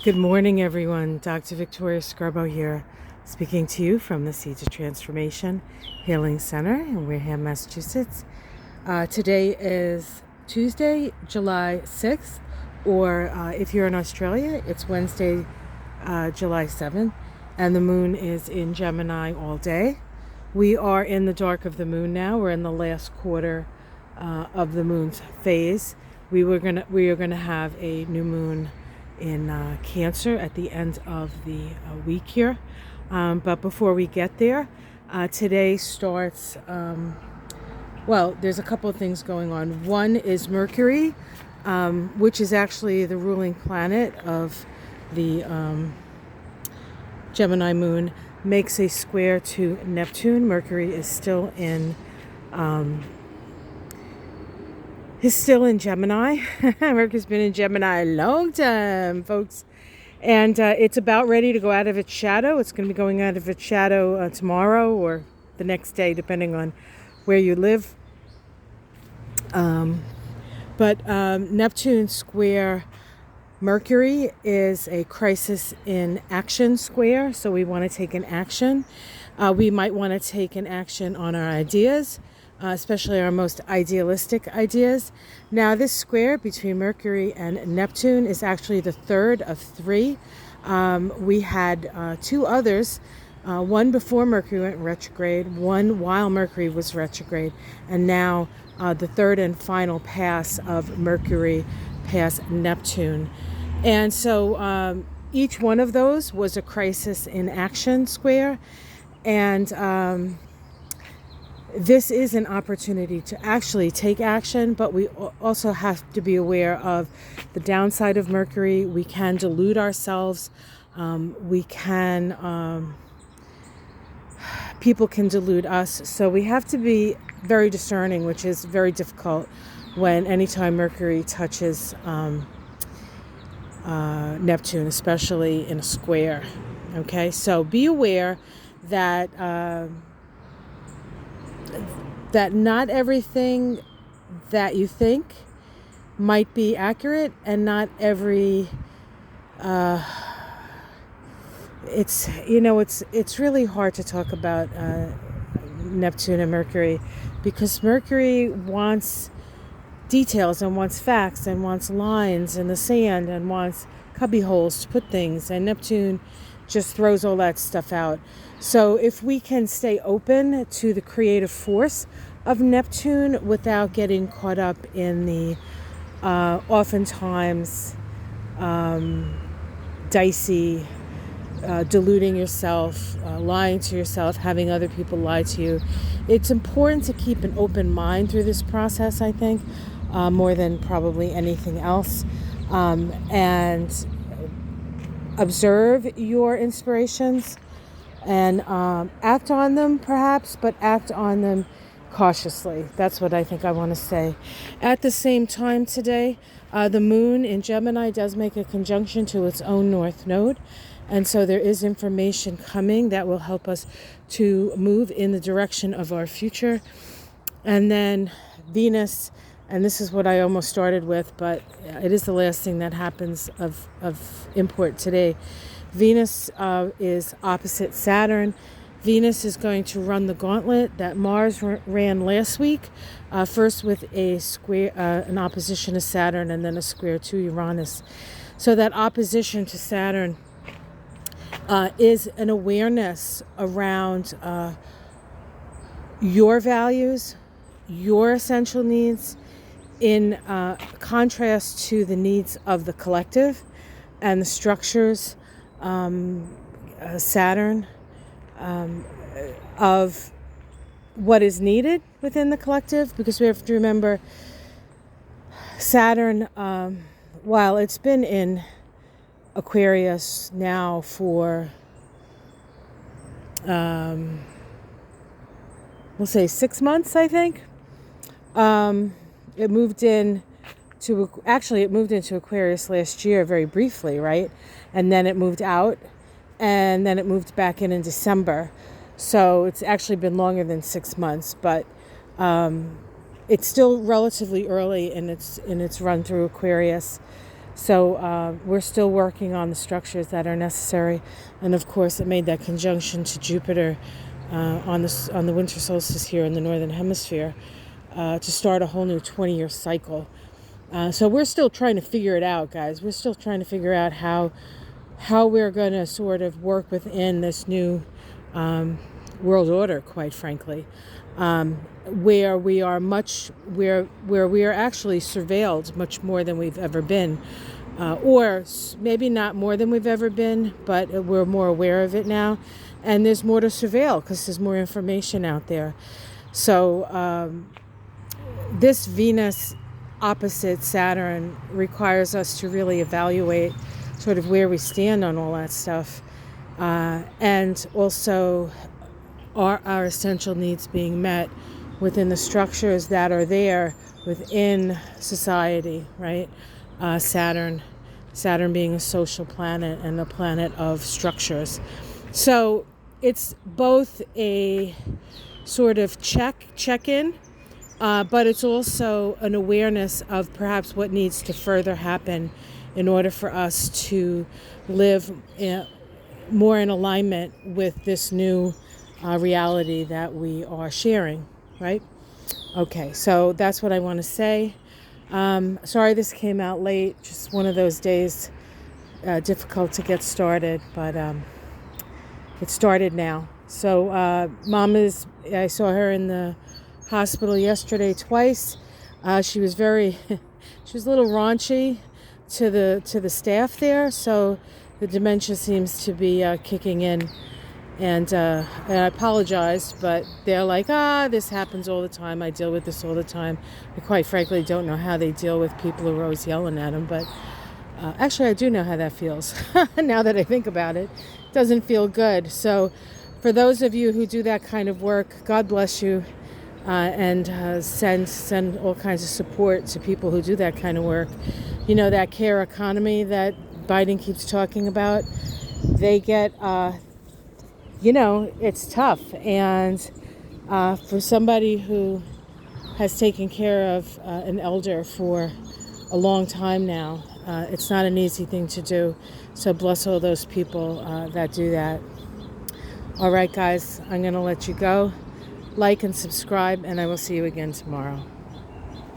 Good morning, everyone. Dr. Victoria Scrubbo here, speaking to you from the Seeds of Transformation Healing Center in Wareham, Massachusetts. Today is Tuesday, July 6th, or if you're in Australia, it's Wednesday, July 7th, and the moon is in Gemini all day. We are in the dark of the moon now. We're in the last quarter of the moon's phase. We are gonna have a new moon in Cancer at the end of the week here. But before we get there, today starts, there's a couple of things going on. One is Mercury, which is actually the ruling planet of the Gemini moon, makes a square to Neptune. Mercury is still in Gemini. Mercury's been in Gemini a long time, folks. And it's about ready to go out of its shadow. It's going to be going out of its shadow tomorrow or the next day, depending on where you live. But Neptune square Mercury is a crisis in action square. So we want to take an action. We might want to take an action on our ideas, especially our most idealistic ideas. Now, this square between Mercury and Neptune is actually the third of three. We had two others, one before Mercury went retrograde, one while Mercury was retrograde, and now the third and final pass of Mercury past Neptune. And so each one of those was a crisis in action square. And this is an opportunity to actually take action, but we also have to be aware of the downside of Mercury. We can delude ourselves. People can delude us. So we have to be very discerning, which is very difficult anytime Mercury touches Neptune, especially in a square. Okay, so be aware that not everything that you think might be accurate, and not every it's really hard to talk about Neptune and Mercury, because Mercury wants details and wants facts and wants lines in the sand and wants cubby holes to put things, and Neptune just throws all that stuff out. So if we can stay open to the creative force of Neptune without getting caught up in the oftentimes dicey, deluding yourself, lying to yourself, having other people lie to you, it's important to keep an open mind through this process, I think, more than probably anything else. And observe your inspirations and act on them, perhaps, but act on them cautiously. That's what I think I want to say. At the same time today, the moon in Gemini does make a conjunction to its own north node. And so there is information coming that will help us to move in the direction of our future. And then Venus, and this is what I almost started with, but it is the last thing that happens of import today. Venus is opposite Saturn. Venus is going to run the gauntlet that Mars ran last week, first with a square, an opposition to Saturn, and then a square to Uranus. So that opposition to Saturn is an awareness around your values, your essential needs, in contrast to the needs of the collective and the structures, Saturn, of what is needed within the collective. Because we have to remember, Saturn, while it's been in Aquarius now for, we'll say 6 months, I think. It moved into Aquarius last year very briefly, right? And then it moved out, and then it moved back in December. So it's actually been longer than 6 months, but it's still relatively early in its run through Aquarius. So we're still working on the structures that are necessary. And of course, it made that conjunction to Jupiter on the winter solstice here in the Northern Hemisphere to start a whole new 20-year cycle. So we're still trying to figure it out, guys. We're still trying to figure out how we're going to sort of work within this new world order, quite frankly, where we are where we are actually surveilled much more than we've ever been, or maybe not more than we've ever been, but we're more aware of it now, and there's more to surveil because there's more information out there. So this Venus opposite Saturn requires us to really evaluate sort of where we stand on all that stuff, and also our essential needs being met within the structures that are there within society, right? Saturn being a social planet and a planet of structures. So it's both a sort of check-in, but it's also an awareness of perhaps what needs to further happen in order for us to live more in alignment with this new reality that we are sharing, right? Okay, so that's what I want to say. Sorry this came out late, just one of those days, difficult to get started, but it started now. So I saw her in the hospital yesterday twice. She was she was a little raunchy to the staff there, so the dementia seems to be kicking in. And I apologized, but they're like, this happens all the time. I deal with this all the time. I quite frankly don't know how they deal with people who are always yelling at them, but actually I do know how that feels. Now that I think about it, it doesn't feel good. So for those of you who do that kind of work, God bless you, and send all kinds of support to people who do that kind of work. You know, that care economy that Biden keeps talking about, they get... it's tough, and for somebody who has taken care of an elder for a long time now, it's not an easy thing to do. So bless all those people that do that. All right, guys, I'm going to let you go. Like and subscribe, and I will see you again tomorrow.